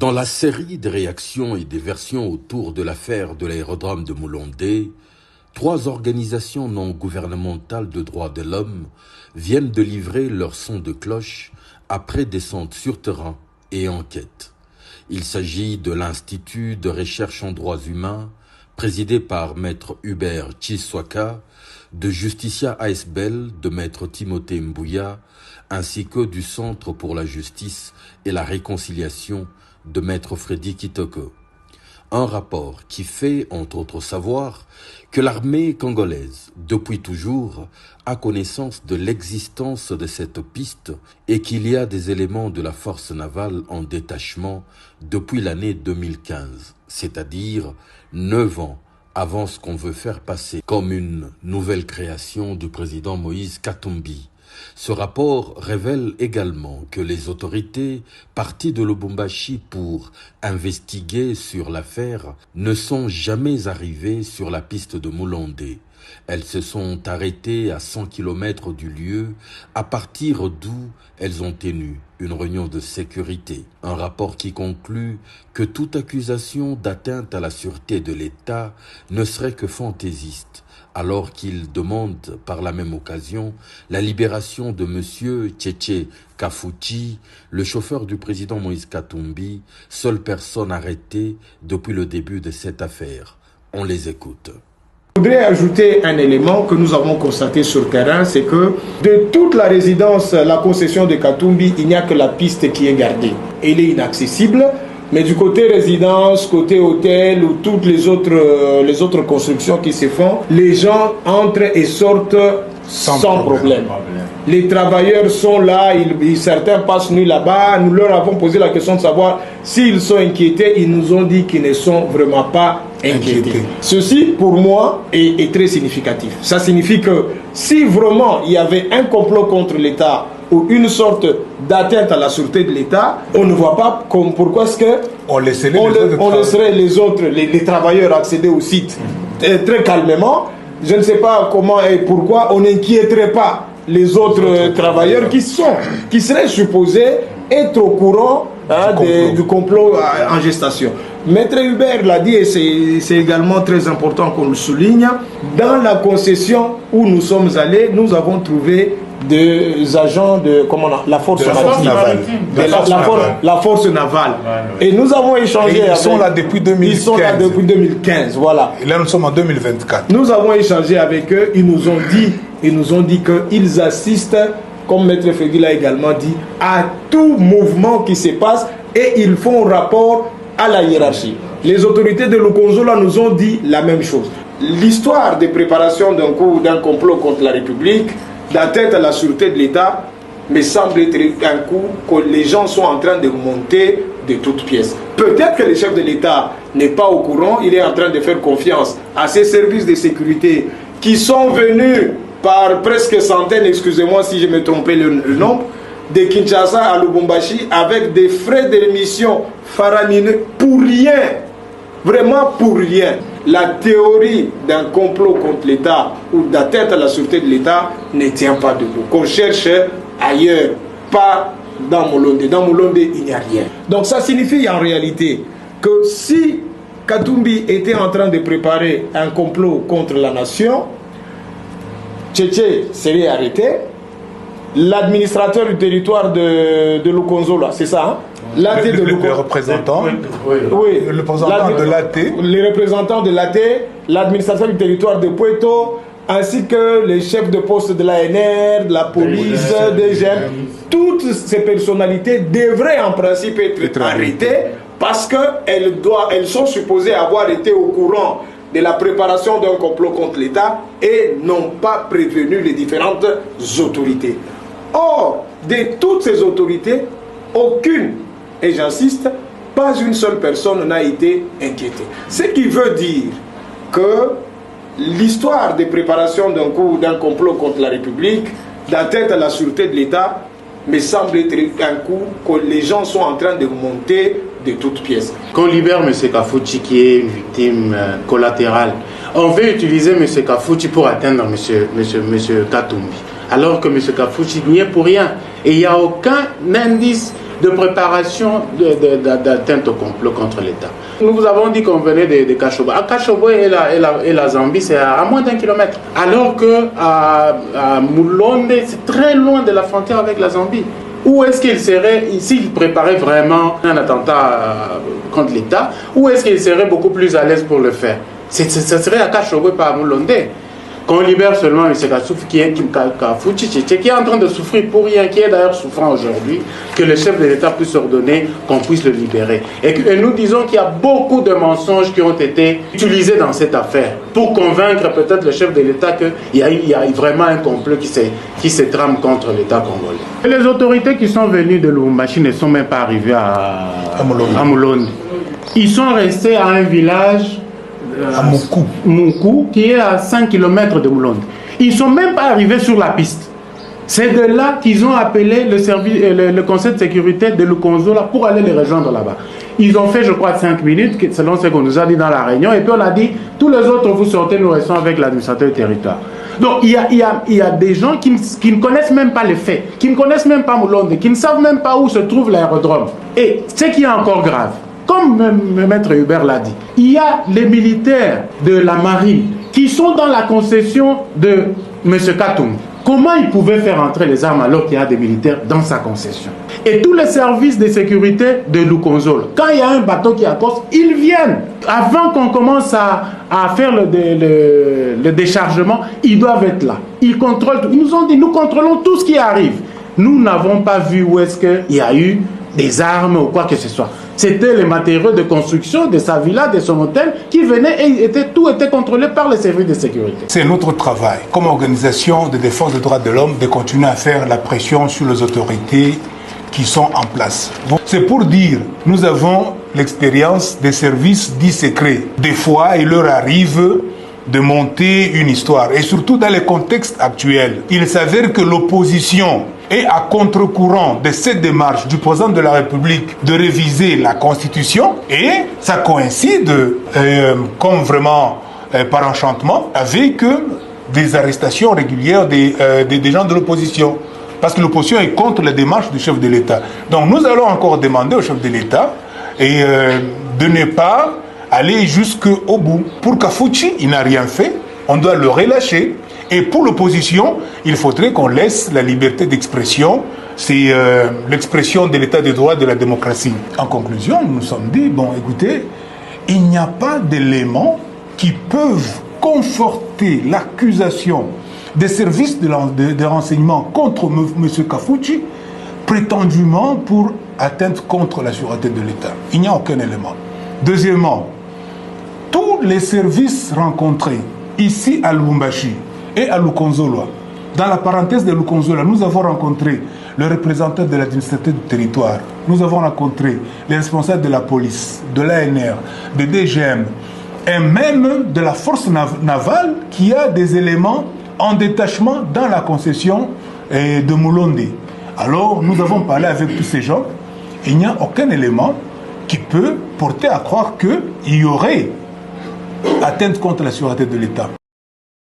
Dans la série des réactions et des versions autour de l'affaire de l'aérodrome de Moulondé, 3 organisations non gouvernementales de droits de l'homme viennent de livrer leur son de cloche après descente sur terrain et enquête. Il s'agit de l'Institut de recherche en droits humains, présidé par Maître Hubert Chiswaka, de Justicia ASBEL de Maître Timothée Mbouya, ainsi que du Centre pour la justice et la réconciliation de Maître Freddy Kitoko. Un rapport qui fait, entre autres, savoir que l'armée congolaise, depuis toujours, a connaissance de l'existence de cette piste et qu'il y a des éléments de la force navale en détachement depuis l'année 2015, c'est-à-dire 9 ans avant ce qu'on veut faire passer comme une nouvelle création du président Moïse Katumbi. Ce rapport révèle également que les autorités parties de Lubumbashi pour investiguer sur l'affaire ne sont jamais arrivées sur la piste de Moulondé. Elles se sont arrêtées à 100 km du lieu, à partir d'où elles ont tenu une réunion de sécurité. Un rapport qui conclut que toute accusation d'atteinte à la sûreté de l'État ne serait que fantaisiste, alors qu'il demande par la même occasion la libération de M. Tchétché Kafouchi, le chauffeur du président Moïse Katumbi, seule personne arrêtée depuis le début de cette affaire. On les écoute. Je voudrais ajouter un élément que nous avons constaté sur le terrain, c'est que de toute la résidence, la concession de Katumbi, il n'y a que la piste qui est gardée. Elle est inaccessible, mais du côté résidence, côté hôtel ou toutes les autres constructions qui se font, les gens entrent et sortent sans problème. Les travailleurs sont là, certains passent nuit là-bas. Nous leur avons posé la question de savoir s'ils sont inquiétés. Ils nous ont dit qu'ils ne sont vraiment pas inquiétés. Ceci, pour moi, est très significatif. Ça signifie que si vraiment il y avait un complot contre l'État ou une sorte d'atteinte à la sûreté de l'État, on ne voit pas pourquoi est-ce que on laisserait les travailleurs accéder au site très calmement. Je ne sais pas comment et pourquoi on n'inquiéterait pas les autres travailleurs qui seraient supposés être au courant du complot en gestation. Maître Hubert l'a dit et c'est également très important qu'on le souligne. Dans la concession où nous sommes allés, nous avons trouvé des agents de la force navale. La force navale. Et nous avons échangé avec... Ils sont là depuis 2015. Ils sont là depuis 2015, voilà. Et là, nous sommes en 2024. Nous avons échangé avec eux. Ils nous ont dit qu'ils assistent, comme Maître Freddy l'a également dit, à tout mouvement qui se passe et ils font rapport à la hiérarchie. Les autorités de Lukonzola nous ont dit la même chose. L'histoire des préparations d'un complot contre la République, d'atteinte à la sûreté de l'État, me semble être un coup que les gens sont en train de monter de toutes pièces. Peut-être que le chef de l'État n'est pas au courant, il est en train de faire confiance à ses services de sécurité qui sont venus par presque centaines, excusez-moi si je me trompais le nombre, de Kinshasa à Lubumbashi avec des frais d'émission faramineux pour rien, vraiment pour rien. La théorie d'un complot contre l'État ou d'atteinte à la sûreté de l'État ne tient pas debout. Qu'on cherche ailleurs, pas dans Moulondé. Dans Moulondé, il n'y a rien. Donc ça signifie en réalité que si Katumbi était en train de préparer un complot contre la nation, Tchétché serait arrêté, l'administrateur du territoire de Lukonzola, c'est ça, hein? Les représentants, oui, le représentant de l'AT, les représentants de l'AT, l'administration du territoire de Puerto, ainsi que les chefs de poste de l'ANR, de la police, des GEM, toutes ces personnalités devraient en principe être arrêtées parce qu'elles sont supposées avoir été au courant de la préparation d'un complot contre l'État et n'ont pas prévenu les différentes autorités. Or, de toutes ces autorités, aucune, et j'insiste, pas une seule personne n'a été inquiétée. Ce qui veut dire que l'histoire des préparations d'un complot contre la République, d'atteinte à la sûreté de l'État, me semble être un coup que les gens sont en train de monter de toutes pièces. Qu'on libère M. Kafouchi qui est une victime collatérale, on veut utiliser M. Kafouchi pour atteindre M. Katumbi. Alors que M. Kafouchi n'y est pour rien. Et il n'y a aucun indice de préparation d'atteinte au complot contre l'État. Nous vous avons dit qu'on venait de Kashobo. À Kashobo et la Zambie, c'est à moins d'1 kilomètre. Alors que à Mulonde, c'est très loin de la frontière avec la Zambie. Où est-ce qu'il serait, s'il préparait vraiment un attentat contre l'État, où est-ce qu'il serait beaucoup plus à l'aise pour le faire? Ce serait à Kashobo, pas à Mulonde. Qu'on libère seulement M. Kassouf, qui est en train de souffrir pour rien, qui est d'ailleurs souffrant aujourd'hui, que le chef de l'État puisse ordonner qu'on puisse le libérer. Et nous disons qu'il y a beaucoup de mensonges qui ont été utilisés dans cette affaire pour convaincre peut-être le chef de l'État qu'il y a vraiment un complot qui se trame contre l'État congolais. Et les autorités qui sont venues de Lubumbashi ne sont même pas arrivées à Mulonde. Ils sont restés à un village à Moukou, qui est à 5 km de Mulonde. Ils ne sont même pas arrivés sur la piste. C'est de là qu'ils ont appelé le conseil de sécurité de Lukonzola pour aller les rejoindre là-bas. Ils ont fait, je crois, 5 minutes, selon ce qu'on nous a dit dans la réunion, et puis on a dit, tous les autres, vous sortez, nous restons avec l'administrateur du territoire. Donc il y a des gens qui ne connaissent même pas les faits, qui ne connaissent même pas Mulonde, qui ne savent même pas où se trouve l'aérodrome. Et ce qui est encore grave, comme Maître Hubert l'a dit, il y a les militaires de la marine qui sont dans la concession de M. Katumbi. Comment ils pouvaient faire entrer les armes alors qu'il y a des militaires dans sa concession? Et tous les services de sécurité de Lukonzola, quand il y a un bateau qui accoste, ils viennent. Avant qu'on commence à faire le déchargement, ils doivent être là. Ils contrôlent tout. Ils nous ont dit, nous contrôlons tout ce qui arrive. Nous n'avons pas vu où est-ce qu'il y a eu des armes ou quoi que ce soit. C'était les matériaux de construction de sa villa, de son hôtel, qui venaient et tout était contrôlé par les services de sécurité. C'est notre travail, comme organisation de défense des droits de l'homme, de continuer à faire la pression sur les autorités qui sont en place. C'est pour dire, nous avons l'expérience des services dits secrets. Des fois, il leur arrive de monter une histoire, et surtout dans les contextes actuels. Il s'avère que l'opposition est à contre-courant de cette démarche du président de la République de réviser la Constitution, et ça coïncide, comme vraiment par enchantement, avec des arrestations régulières des gens de l'opposition. Parce que l'opposition est contre la démarche du chef de l'État. Donc nous allons encore demander au chef de l'État de ne pas aller jusqu'au bout. Pour Kafouchi, il n'a rien fait, on doit le relâcher. Et pour l'opposition, il faudrait qu'on laisse la liberté d'expression. C'est l'expression de l'état de droit de la démocratie. En conclusion, nous nous sommes dit, bon, écoutez, il n'y a pas d'éléments qui peuvent conforter l'accusation des services de renseignement contre M. Kafouchi, prétendument pour atteinte contre la sûreté de l'État. Il n'y a aucun élément. Deuxièmement, tous les services rencontrés ici à Lubumbashi et à Lukonzola, dans la parenthèse de Lukonzola, nous avons rencontré le représentant de l'administrateur du territoire, nous avons rencontré les responsables de la police, de l'ANR, de DGM, et même de la force navale qui a des éléments en détachement dans la concession de Mulonde. Alors, nous avons parlé avec tous ces gens, et il n'y a aucun élément qui peut porter à croire qu'il y aurait atteinte contre la sûreté de l'État.